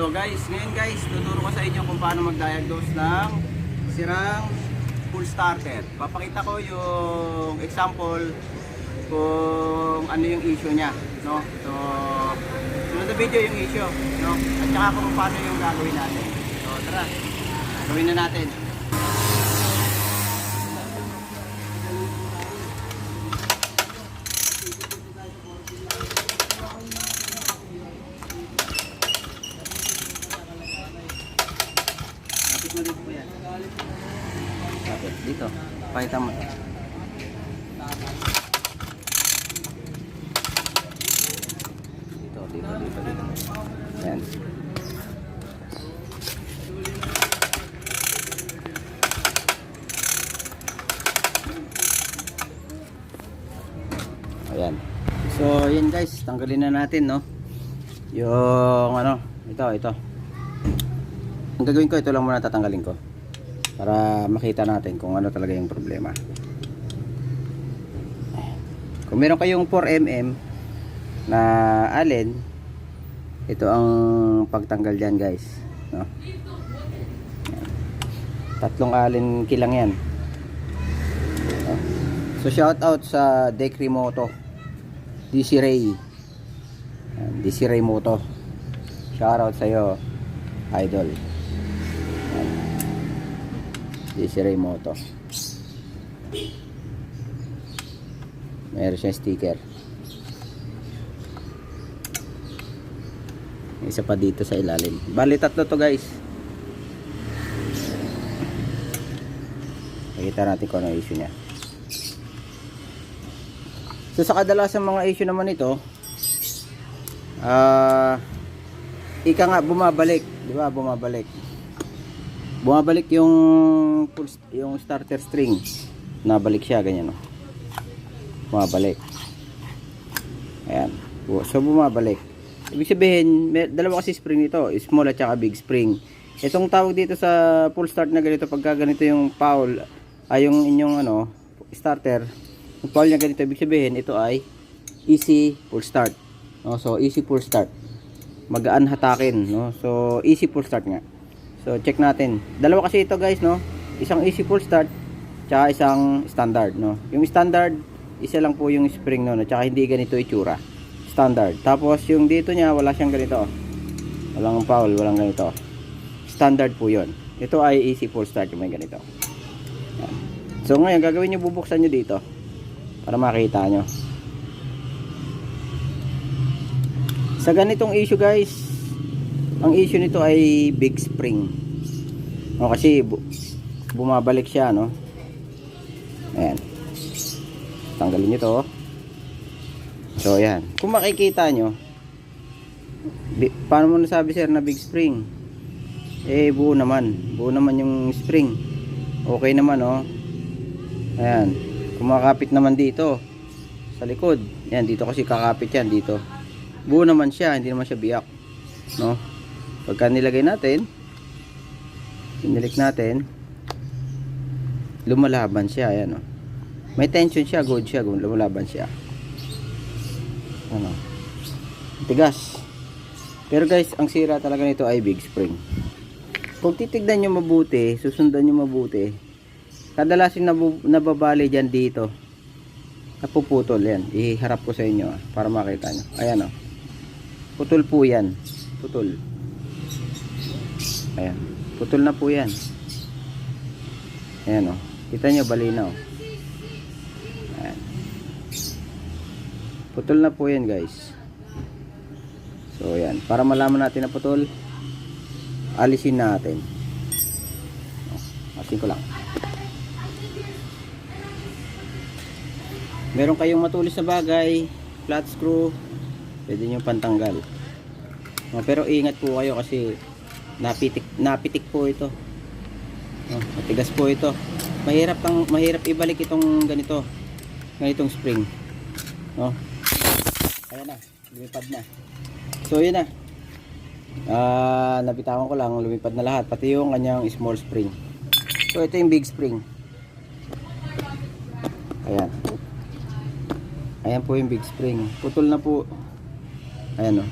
So guys, ngayon guys, tuturo ko sa inyo kung paano mag-diagnose ng sirang full starter. Papakita ko yung example kung ano yung issue niya, no? So, sunod na video yung issue, no? At saka kung paano yung gagawin natin. So, tara, gawin na natin. Dito, pakita mo. Dito. Yan. Ayan. So, yun guys, tanggalin na natin, no? Yung ano, ito. Ang gagawin ko, ito lang muna tatanggalin ko para makita natin kung ano talaga yung problema. Kung meron kayong 4mm na allen, ito ang pagtanggal dyan guys, no? Tatlong allen kilang yan, no? So shout out sa Decri Moto, DC Ray, DC Ray Moto, shout out sa'yo idol. DC Ray Moto, meron siyang sticker. Isa pa dito sa ilalim. Bali tatlo to guys. Nakita natin kung ano issue nya. So sa kadalasan mga issue naman ito, ika nga bumabalik, di ba? Bumabalik yung starter string. Nabalik siya ganyan, no? Bumabalik. Ayan. So bumabalik. Ibig sabihin, dalawa kasi spring nito, small at saka big spring. Itong tawag dito sa full start na ganito, pagka ganito yung foul, ay yung inyong ano, starter, yung foul niya ganito, ibig sabihin ito ay easy full start, no? So easy full start, magaan hatakin, no? So easy full start nga. So check natin, dalawa kasi ito guys, no? Isang easy full start tsaka isang standard, no? Yung standard, isa lang po yung spring, no? Tsaka hindi ganito itsura, standard. Tapos yung dito niya wala siyang ganito, walang foul, walang ganito, standard po yon. Ito ay easy full start yung may ganito. Yan. So ngayon gagawin nyo, bubuksan nyo dito para makita nyo. Sa ganitong issue guys, ang issue nito ay big spring, no? Kasi bumabalik siya, no? Ayan, tanggalin nyo to. So ayan, kung makikita nyo, paano mo nasabi sir na big spring? Eh buo naman yung spring, okay naman, oh. Ayan, kumakapit naman dito sa likod. Ayan, dito kasi kakapit yan dito. Buo naman siya, hindi naman siya biyak, no? Pagka nilagay natin, pinilik natin, lumalaban siya. Ayan, oh. May tension siya, good siya, lumalaban siya. Ano, tigas. Pero guys, ang sira talaga nito ay big spring. Kung titignan nyo mabuti, susundan nyo mabuti, kadalasin nababali dyan dito, napuputol yan. Iharap ko sa inyo, para makita nyo. Ayan, oh. Putol po yan, putol. Ayan, putol na po yan. Ayan, oh. Kita nyo, balinaw. Ayan, putol na po yan guys. So ayan, para malaman natin na putol, alisin natin. Alisin ko lang. Meron kayong matulis na bagay, flat screw, pwede nyo pantanggal. Pero ingat po kayo kasi napitik po ito. Matigas po ito. Mahirap ibalik itong ganitong spring. Ayan na, lumipad na. So yun na, nabitawan ko lang, lumipad na lahat, pati yung kanyang small spring. So ito yung big spring. Ayan po yung big spring, putol na po. Ayan, o,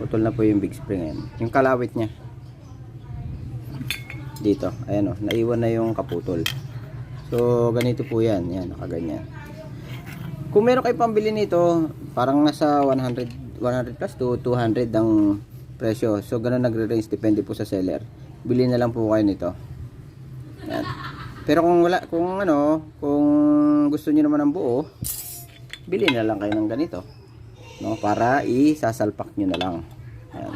Putol na po yung big spring. Ayan. Yung kalawit niya. Dito. Ayan o. Naiwan na yung kaputol. So, ganito po yan. Yan. Nakaganyan. Kung meron kayo pambili nito, parang nasa 100 plus to 200 ang presyo. So, ganun nagre-range. Depende po sa seller. Bili na lang po kayo nito. Yan. Pero kung wala, kung gusto niyo naman ng buo, bili na lang kayo ng ganito. No, para isasalpak niyo na lang. Ayan.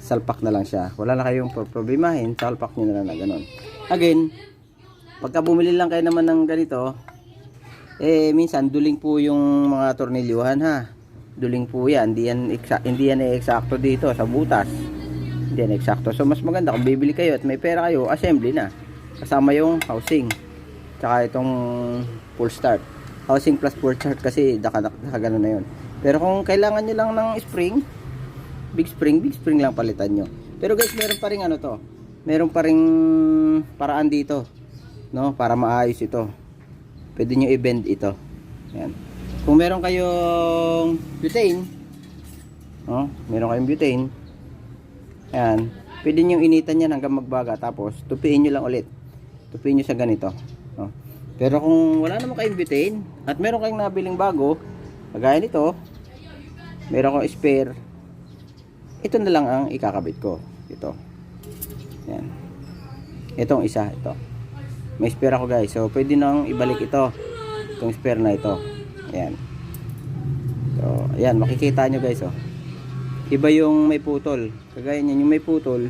Salpak na lang siya. Wala na kayong problemahin, salpak niyo na lang na ganun. Again, pagka bumili lang kayo naman ng ganito, minsan duling po yung mga tornilyuhan ha. Duling po 'yan. Hindi yan eksakto dito sa butas. Hindi yan eksakto. So mas maganda kung bibili kayo at may pera kayo, assembly na. Kasama yung housing. Tsaka itong full start. Housing plus full start kasi nakagano na 'yon. Pero kung kailangan nyo lang ng big spring lang palitan nyo. Pero guys, meron pa rin meron pa rin paraan dito, no, para maayos ito. Pwede nyo i-bend ito. Ayan. Kung meron kayong butane, no, meron kayong butane, ayan, pwede nyo initan yan hanggang magbaga, tapos tupiin nyo lang ulit. Tupiin nyo sa ganito, no. Pero kung wala naman kayong butane at meron kayong nabiling bago, kagaya nito, meron akong spare, ito na lang ang ikakabit ko. Ito. Yan. Itong isa, ito. May spare ako guys. So, pwede nang ibalik ito. Itong spare na ito. Ayan. So, ayan. Makikita nyo guys, oh. Iba yung may putol. Kagaya nyan, yung may putol,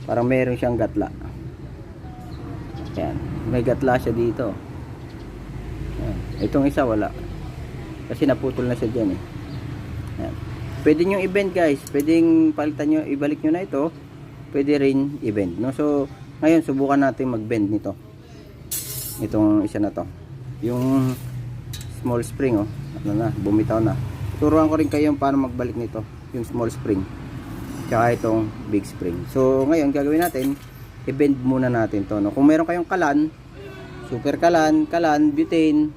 parang meron siyang gatla. Ayan. May gatla siya dito. Ayan. Itong isa, wala. Kasi naputol na siya dyan eh. Ayan. Pwede nyo i-bend guys. Pwedeng palitan nyo, ibalik nyo na ito. Pwede rin i-bend, no? So, ngayon subukan natin mag-bend nito. Itong isa na to. Yung small spring, oh. Ano na, bumitaw na. Turuan ko rin kayo paano magbalik nito. Yung small spring. Tsaka itong big spring. So, ngayon gagawin natin, i-bend muna natin to, no? Kung meron kayong kalan, super kalan, butane,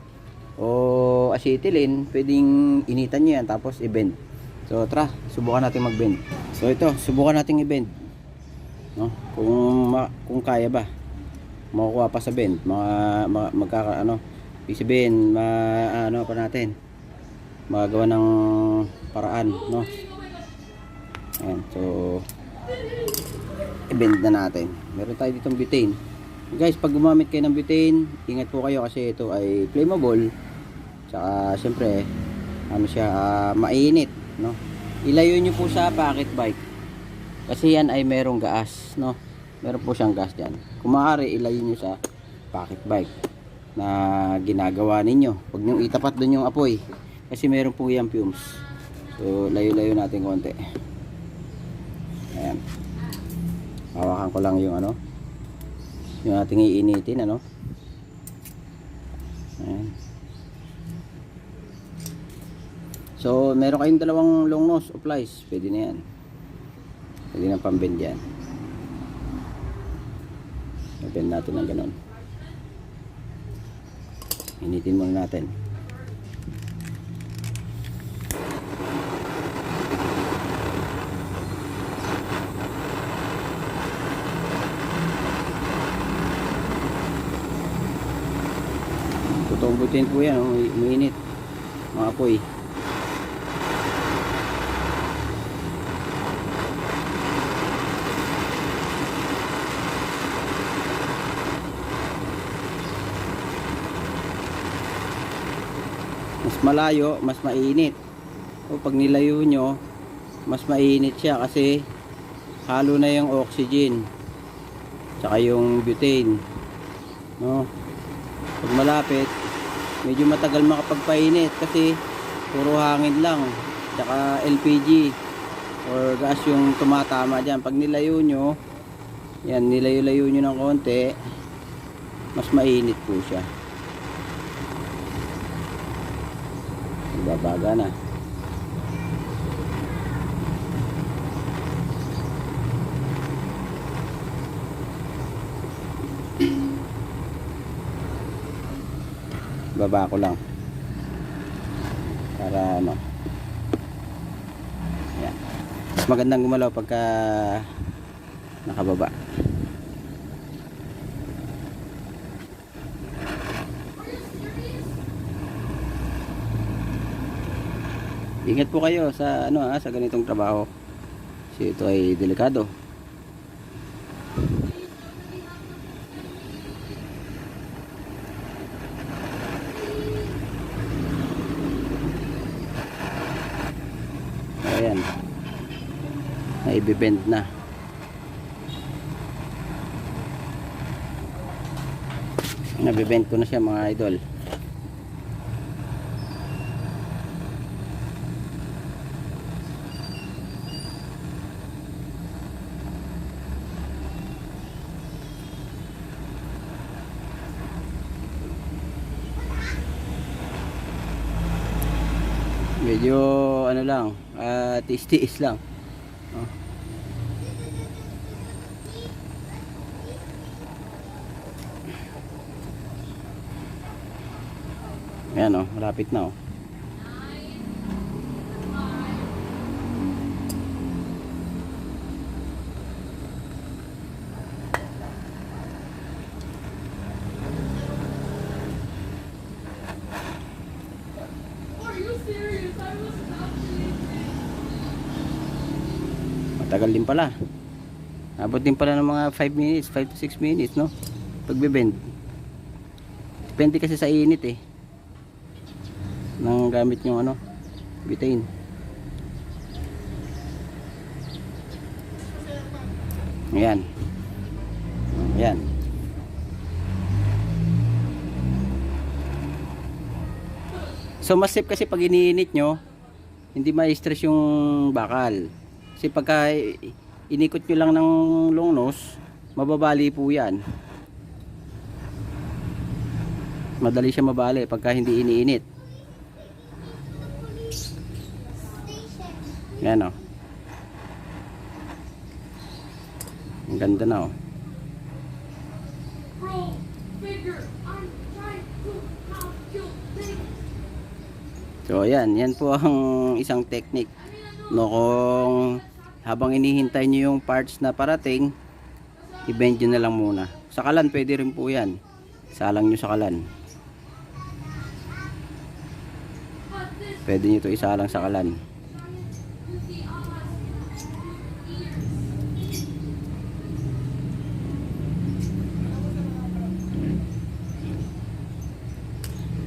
o acetylene, pwedeng initan nyo yan tapos i-bend. So tara, subukan natin mag-bend. So ito, subukan natin i-bend, no? Kung kaya ba makukuha pa sa bend, ibig sabihin pa natin magagawa ng paraan, no? Ayan, so i-bend na natin. Meron tayo ditong butane. Guys, pag gumamit kayo ng butane, ingat po kayo kasi ito ay flammable. Tsaka syempre mainit, no? Ilayo nyo po sa pocket bike kasi yan ay merong gas, no? Meron po siyang gas dyan. Kung maaari, ilayo nyo sa pocket bike na ginagawa ninyo. Huwag nyo itapat doon yung apoy kasi meron po yung fumes. So layo-layo natin konti. Ayan, hawakan ko lang yung yung ating iinitin, Ayan. So, meron kayong dalawang long nose o plies, pwede na yan. Pwede na pambend yan. Bend natin ng ganon. Initin muna natin. Totoong butin po yan, umiinit. Mga apoy. Mas malayo, mas mainit. O pag nilayo nyo, mas mainit siya kasi halo na yung oxygen tsaka yung butane, no? Pag malapit, medyo matagal makapagpainit kasi puro hangin lang tsaka LPG or gas yung tumatama dyan. Pag nilayo nyo, yan, nilayo-layo nyo ng konti, mas mainit po siya. Babaga na. Baba ko lang para Yan. Mas magandang gumalaw pagka nakababa. Ingat po kayo sa sa ganitong trabaho. Kasi ito ay delikado. Ayan. Naibibend na. Nabibend ko na siya mga idol. Medyo ano lang, tiis-tiis lang. Oh. Ayan oh, malapit na oh. Matagal din pala. Abot din pala ng mga 5 minutes, 5 to 6 minutes, no? Pagbe-bend. Depende kasi sa init eh. Nang gamit yung butane. Ayan. Ayan. So mas safe kasi pag iniinit nyo, hindi ma-stress yung bakal. Kasi pagka inikot nyo lang ng long nose, mababali po yan. Madali siya mabali pagka hindi iniinit. Yan o. Ang ganda na o. So ayan, yan po ang isang technique. No, kung habang inihintay nyo yung parts na parating, i-bend nyo na lang muna. Sa kalan pwede rin po yan. Salang nyo sa kalan. Pwede nyo ito isalang sa kalan.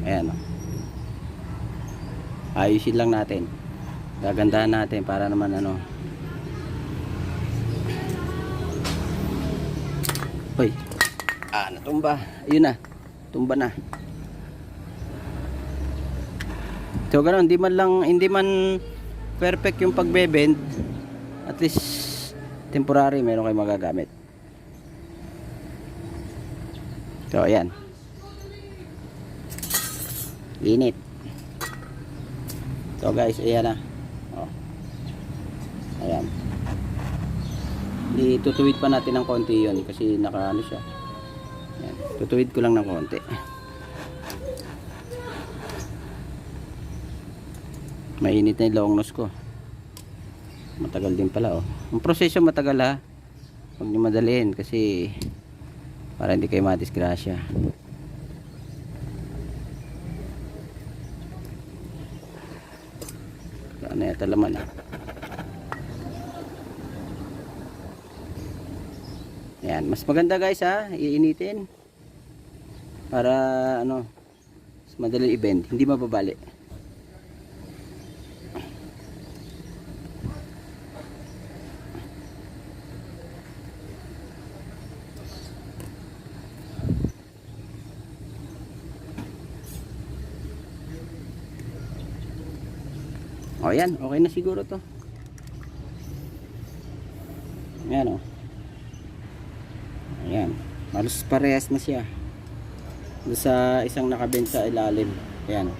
Ayan o. Ayusin lang natin. Gagandahan natin para naman Hoy. Natumba. Ayun na. Tumba na. So ganoon, hindi man perfect yung pagbe-bend. At least temporary meron kayo magagamit. So ayan. Init. So guys, ayan na. Ayan. Itutuwid pa natin ng konti yun kasi nakaano siya. Ayan. Tutuwid ko lang ng konti. Mainit na yung long nose ko. Matagal din pala oh. Ang proseso matagal ha. Huwag niyo madaliin kasi para hindi kayo madisgrasya. Ano yata laman ah. Ayan, mas maganda guys ha, iinitin para mas madali i-bend, hindi mababali. O yan, okay na siguro to. Ayan o. Ayan, halos parehas na siya doon sa isang nakabend sa ilalim. Ayan.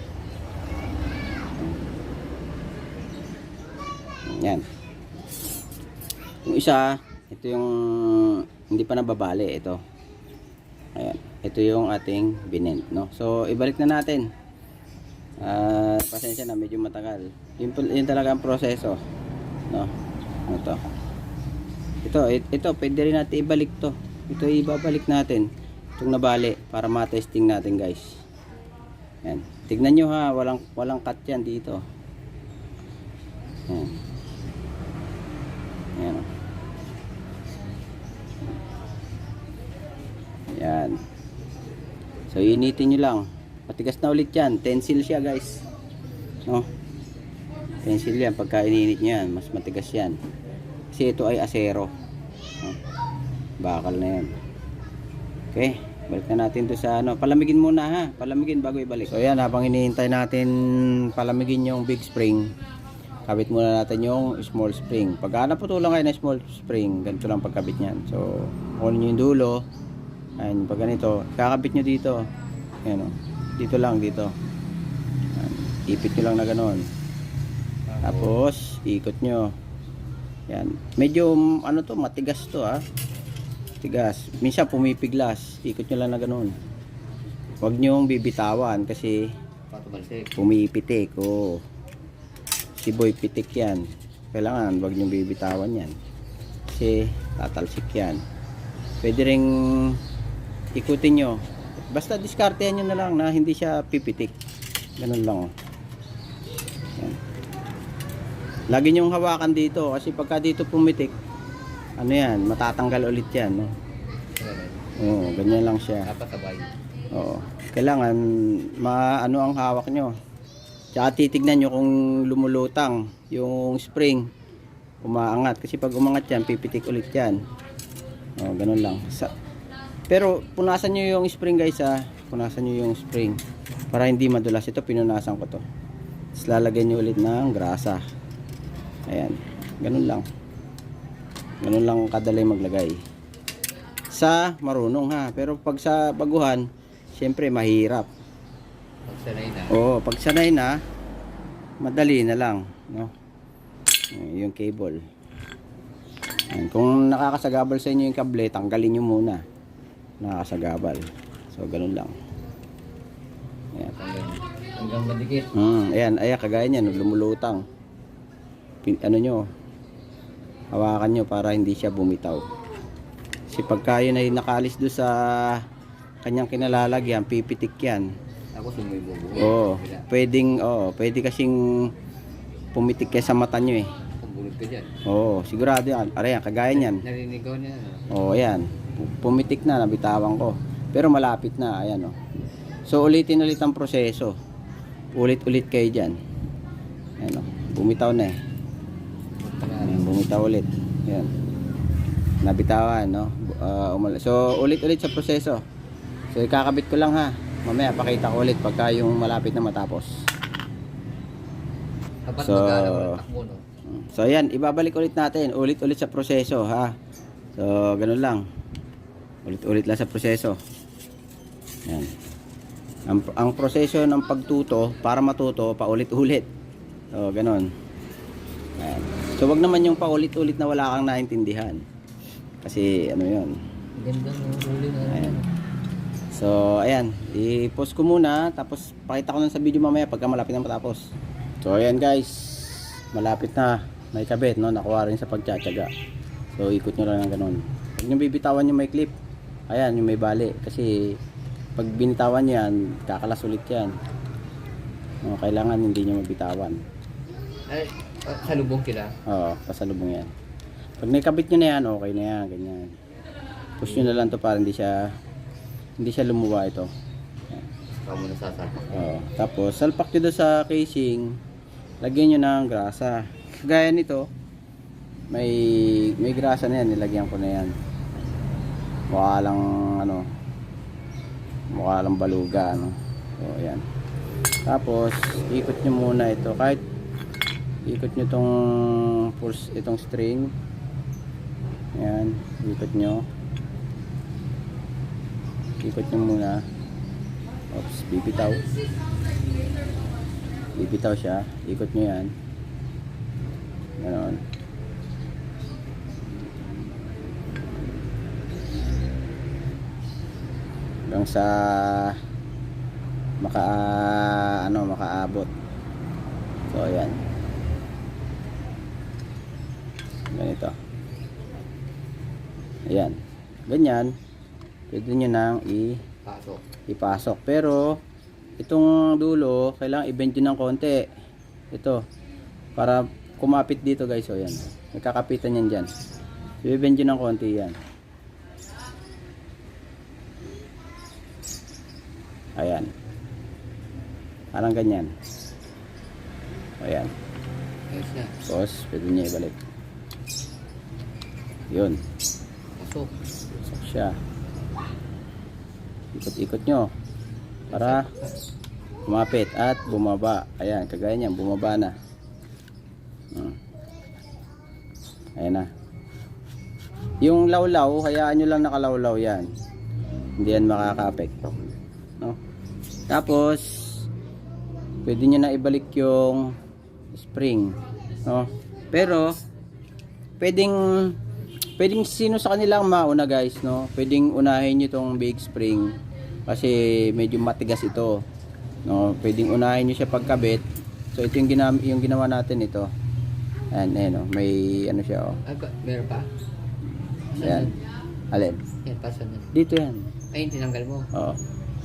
Ayan. Yung isa, ito yung hindi pa nababali. Ito. Ayan. Ito yung ating binend, no? So, ibalik na natin. Pasensya na, medyo matagal. Yun talaga ang proseso, no? Ito. Ito, pwede rin natin ibalik to. Ito ibabalik natin. Itong nabali para ma-testing natin, guys. Yan. Tignan nyo ha, walang cut yan dito. Yan. Yan. Yan. So, initin nyo lang. Matigas na ulit yan. Tensile siya, guys. No? Tensile yan. Pagka ininit nyo yan, mas matigas yan. Kasi ito ay asero. No? Bakal na yan. Okay. Balik na natin to sa ano. Palamigin muna ha. Palamigin bago ibalik. So, yan. Habang hinihintay natin palamigin yung big spring, kabit muna natin yung small spring. Pag naputulan kayo ng small spring, ganito lang pagkabit nyan. So, kunin nyo yung dulo. Ayan, pag ganito, kakabit nyo dito. Ayan o. Dito lang, dito. Ayan, ipit nyo lang na ganon. Tapos, ikot nyo. Ayan. Medyo, ano to, matigas to ha. Tigas. Minsan pumipiglas. Ikot nyo lang na ganon. Huwag nyo bibitawan kasi pumipitik. Oh. Si boy pitik yan. Kailangan wag nyo bibitawan yan. Kasi tatalsik yan. Pwede ring ikutin nyo. Basta diskartehan nyo na lang na hindi siya pipitik. Ganun lang. Oh. Yan. Lagi nyong hawakan dito kasi pagka dito pumitik, ano yan, matatanggal ulit yan. No? Oo, ganyan lang siya. Oo. Kailangan ano ang hawak nyo. Tsaka titignan nyo kung lumulutang yung spring, umaangat. Kasi pag umangat yan, pipitik ulit yan. O, ganun lang. Pero punasan nyo yung spring, guys ha. Punasan nyo yung spring para hindi madulas. Ito pinunasan ko to. Tapos lalagyan nyo ulit ng grasa. Ayan. Ganun lang. Ganun lang kadali maglagay. Sa marunong ha. Pero pag sa baguhan, syempre mahirap. Pagsanay na. Oo, pag sanay na, madali na lang, no? Yung cable. Ayan. Kung nakakasagabal sa inyo yung kable, tanggalin nyo muna. Nakakasagabal. So, ganun lang. Ayan. Hanggang madikit. Ayan, kagaya niyan, lumulutang. Ano nyo, hawakan nyo para hindi siya bumitaw. Kasi pagka yun ay nakalis doon sa kanyang kinalalagyan, pipitik yan. Ako sumuibubo. Pwede kasing pumitik kayo sa mata nyo eh. Pambulog ka dyan. Oo, sigurado yan. Ayan, kagaya niyan. Narinig ko niya. Oo, ayan. Pumitik na, nabitawan ko. Pero malapit na, ayan o. So, ulitin ulit ang proseso. Ulit-ulit kayo dyan. Ayan o, bumitaw na eh. Ayan, bumitaw ulit. Ayan. Nabitawan, no? So, ulit-ulit sa proseso. So, ikakabit ko lang ha. Mamaya pakita ko ulit pagka yung malapit na matapos. Dapat So, takbo, no? So ayan, ibabalik ulit natin. Ulit-ulit sa proseso ha. So ganun lang. Ulit-ulit lang sa proseso. Ayan. Ang proseso ng pagtuto, para matuto, paulit-ulit. So ganun. Ayan. So wag naman yung paulit-ulit na wala kang naintindihan. Kasi ano yun. Ganda ng huli na. Ayan. So, ayan. I-post ko muna. Tapos, pakita ko na sa video mamaya pagka malapit na matapos. So, ayan guys. Malapit na. May kabit, no? Nakuha rin sa pagtsatsaga. So, ikot nyo lang ng ganun. Huwag nyo bibitawan yung may clip. Ayan, yung may bali. Kasi, pag binitawan nyo yan, kakalas ulit yan. No, kailangan hindi nyo mabitawan. Ay, salubong sila. Oo, pasalubong yan. Pag naikabit nyo na yan, okay na yan. Ganyan. Push nyo na lang to para hindi siya lumuwa ito. Ikaw muna sasalpak. Tapos salpak nyo doon sa casing, lagyan nyo ng grasa. Gaya nito, may grasa na yan, nilagyan ko na yan. Mukha lang baluga, ano. So ayan. Tapos ikot nyo muna ito, kahit ikot nyo itong string. Ayan, ikot nyo muna. Oops, bibitaw siya, ikot nyo yan, ganoon. Hanggang sa makaabot. So ayan. Ganito. Ayan. Ganyan. Pwede nyo nang Pasok. ipasok. Pero, itong dulo, kailangan i-bend nyo ng konti. Ito. Para kumapit dito guys. O yan. May kakapitan yan dyan. So, i-bend nyo ng konti yan. Ayan. Parang ganyan. Ayan. Ayos na. Tapos, pwede nyo ibalik. Yun. Pasok. Pasok siya. Ikot-ikot nyo. Para kumapit at bumaba. Ayan, kagaya niyan, bumaba na. Ayan na. Yung lawlaw, hayaan nyo lang nakalawlaw yan. Hindi yan makaka-apekto. No? Tapos, pwede nyo na ibalik yung spring. No? Pero, pwedeng sino sa kanilang mauna guys, no? Pwedeng unahin nyo itong big spring kasi medyo matigas ito, no? Pwedeng unahin nyo siya pagkabit. So ito yung ginawa natin ito. Ayan, ayan, no? May ano siya, oh. Ay, meron pa? Ayan. Alin? Yan, pasan na. Dito yan. Ay, yung tinanggal mo. Oo.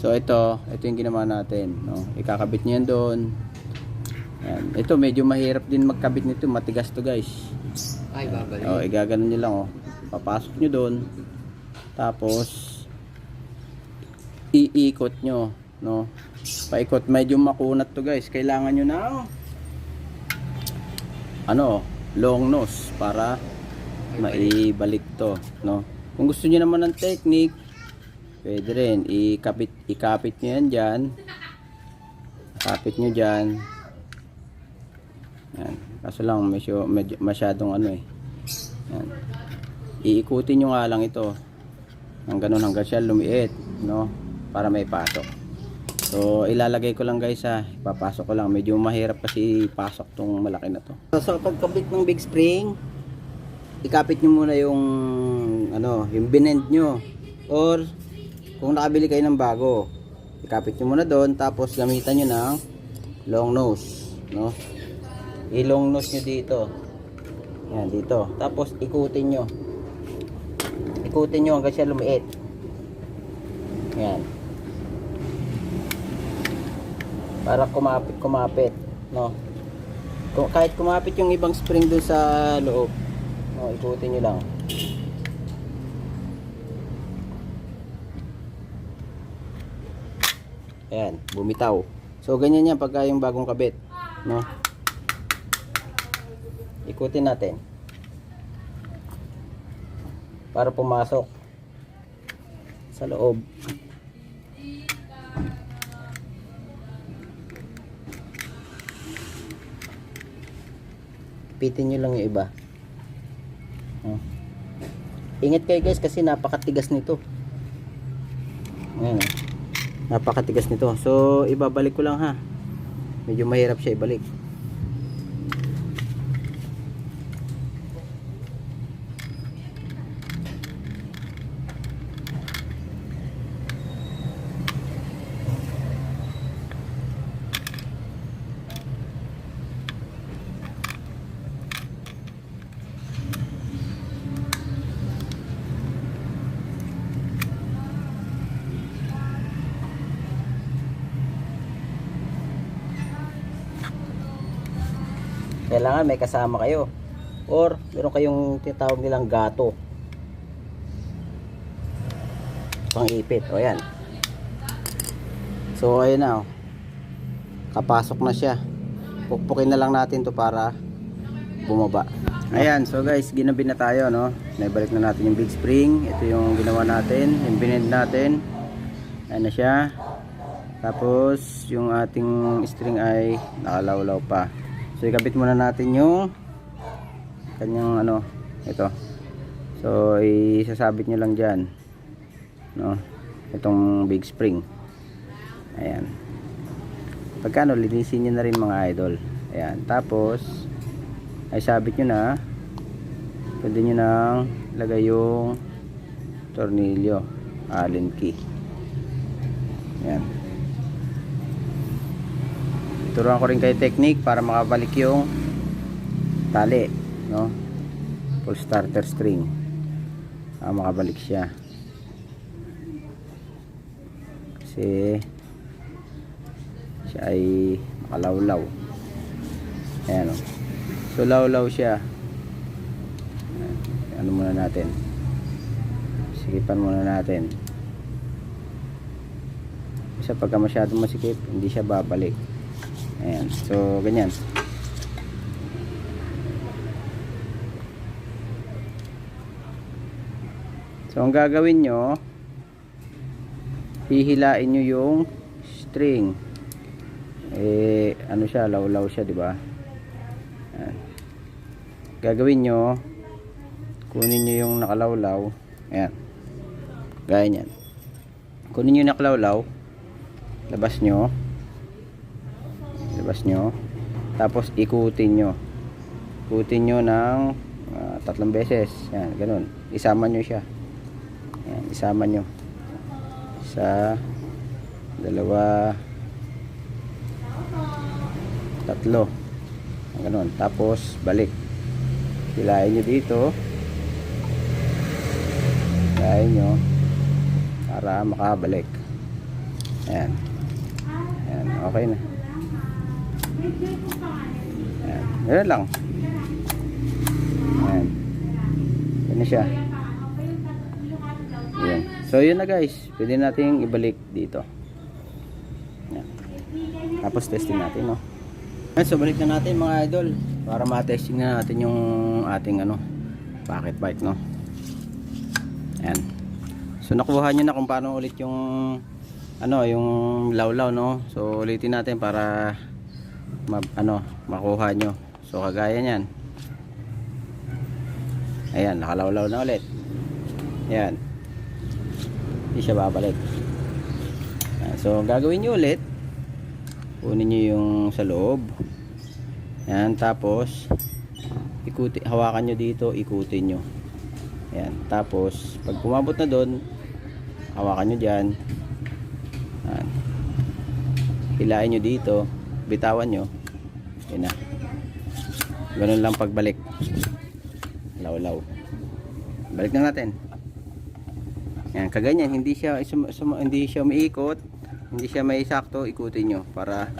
So ito yung ginawa natin, no? Ikakabit nyo yan doon. Ayan. Ito medyo mahirap din magkabit nito, matigas to guys. Ay, babalik. Oh, igaganon nyo lang, oh. Papasok nyo doon. Tapos iikot nyo, no? Paikot, medyo makunat to guys. Kailangan nyo na long nose para maibalik to, no? Kung gusto nyo naman ng technique, pwede rin ikapit nyo yan dyan. Kapit nyo dyan. Yan. Kaso lang medyo masyadong ano eh. Yan. Iikutin nyo nga lang ito ng ganun hanggang siya lumiit, no? Para may pasok. So ilalagay ko lang guys, ha. Ipapasok ko lang. Medyo mahirap kasi pasok tong malaki na to. So pagkabit ng big spring, ikapit nyo muna yung yung binend nyo. Or kung nakabili kayo ng bago, ikapit nyo muna doon. Tapos gamitan nyo ng long nose, no? I-long nose nyo dito. Yan, dito. Tapos ikutin nyo. Ikutin nyo hanggang siya lumiit. Yan. Para kumapit, no? Kahit kumapit yung ibang spring dun sa loob, no, ikutin nyo lang. Ayan, bumitaw. So ganyan yan pagka yung bagong kabit, no? Ikutin natin para pumasok sa loob. Pitin nyo lang yung iba. Ingat kayo guys kasi napakatigas nito. Ayan, napakatigas nito. So ibabalik ko lang, ha. Medyo mahirap siya ibalik. Kailangan may kasama kayo or meron kayong tinatawag nilang gato pang ipit. O yan. So ayun na, oh. Kapasok na siya. Pukpukin na lang natin to para bumaba. Ayan, so guys, ginabi na tayo, no? Naibalik na natin yung big spring. Ito yung ginawa natin, yung binend natin. Ayan na siya. Tapos yung ating string ay nakalawlaw pa. So ikabit muna natin yung kanyang ito. So isasabit nyo lang dyan, no? Itong big spring. Ayan. Pagkano, linisin nyo na rin mga idol. Ayan. Tapos ay sabit nyo na. Pwede nyo nang lagay yung tornilyo, Allen key. Ayan. Turuan ko rin kayo technique para makabalik yung tali, no? full starter string, makabalik siya kasi siya ay makalawlaw. Ayan o. So lawlaw siya. Ano muna natin, sikipan muna natin. Isa pagka masyadong masikip, hindi siya babalik. Ayan. So ganyan. So ang gagawin nyo, hihilain nyo yung string. Ano siya, lawlaw siya, di ba? Ayan. Gagawin nyo, kunin nyo yung nakalawlaw. Ayan. Gaya nyan. Kunin nyo yung nakalawlaw, labas nyo, tapos ikutin nyo ng 3 beses. Ayan, ganun. Isama nyo siya. Ayan, isama nyo. 1, 2, 3. Ganun. Tapos balik. Hilahin nyo dito. Hilahin nyo para makabalik. Ayan. Ayan. Okay na. Ayan. Ganun lang. Ayan. Yan na siya. Ayan. So yun na guys. Pwede natin ibalik dito. Ayan. Tapos testing natin, no? So balik na natin mga idol para ma-testing na natin yung ating pocket bike, no? Ayan. So nakuha nyo na kung paano ulit yung yung lawlaw, no? So ulitin natin para makuha nyo. So kagaya nyan. Ayan, nakalawlaw na ulit. Ayan. Hindi siya babalik. Ayan. So ang gagawin nyo ulit, kunin nyo yung sa loob. Ayan, tapos hawakan nyo dito, ikutin nyo. Ayan, tapos pag pumabot na doon, hawakan nyo dyan. Ayan. Hilain nyo dito, bitawan nyo. Ayan na. Ganun lang pagbalik. Lawlaw. Balik na natin. Ayan, kaganyan, hindi siya umiikot, hindi siya may sakto, ikutin nyo para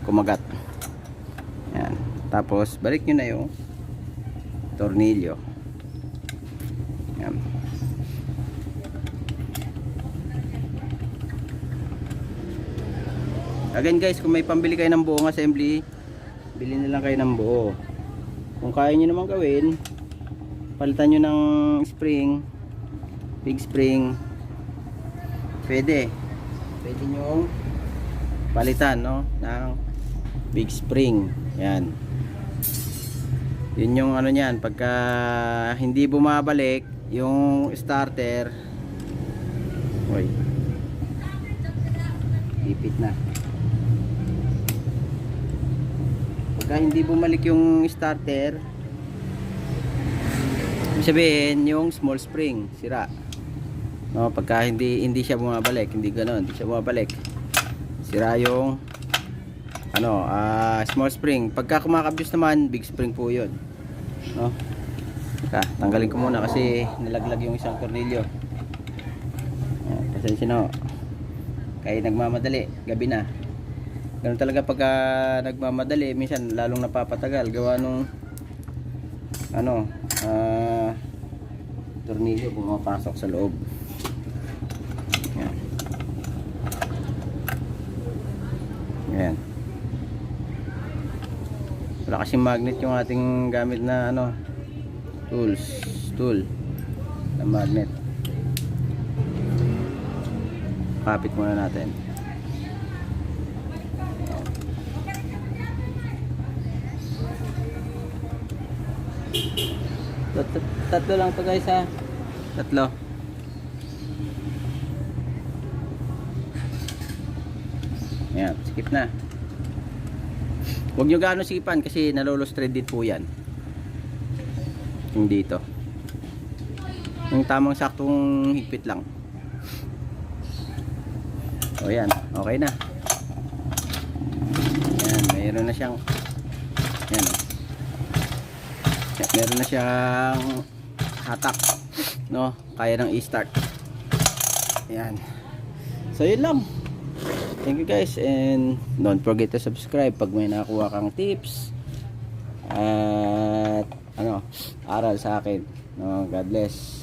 kumagat. Ayan. Tapos balik nyo na yung tornilyo. Ayan. Again guys, kung may pambili kayo ng buong assembly, bili na lang kayo ng buo. Kung kaya nyo naman gawin, palitan nyo ng spring, big spring, pwede nyo palitan, no, ng big spring. Yan, yun yung nyan, pagka hindi bumabalik yung starter, ipit na. Pagka hindi bumalik yung starter, ibig sabihin yung small spring sira, no? Pagka hindi siya bumabalik, hindi siya bumabalik, sira yung small spring. Pagka kumakabos naman, big spring po yun, no? Tanggalin ko muna kasi nalaglag yung isang tornilyo. Pasensya na, kaya nagmamadali, gabi na. Ganun talaga pagka nagmamadali, minsan lalong napapatagal gawa nung tornilyo pumapasok sa loob. Yan. Yan. Wala kasing magnet yung ating gamit na tool na magnet. Kapit muna natin. Tatlo lang to guys, ha. Tatlo. Ayan, skip na. Huwag nyo gaano sipan kasi nalolostred din po yan. Yung dito. Yung tamang saktong higpit lang. O yan, okay na. Ayan, mayroon na siyang, ayan, Meron na siyang hatak, no? Kaya nang i-start. Ayan. So yun lang. Thank you guys, and don't forget to subscribe pag may nakuha kang tips at aral sa akin, no? God bless.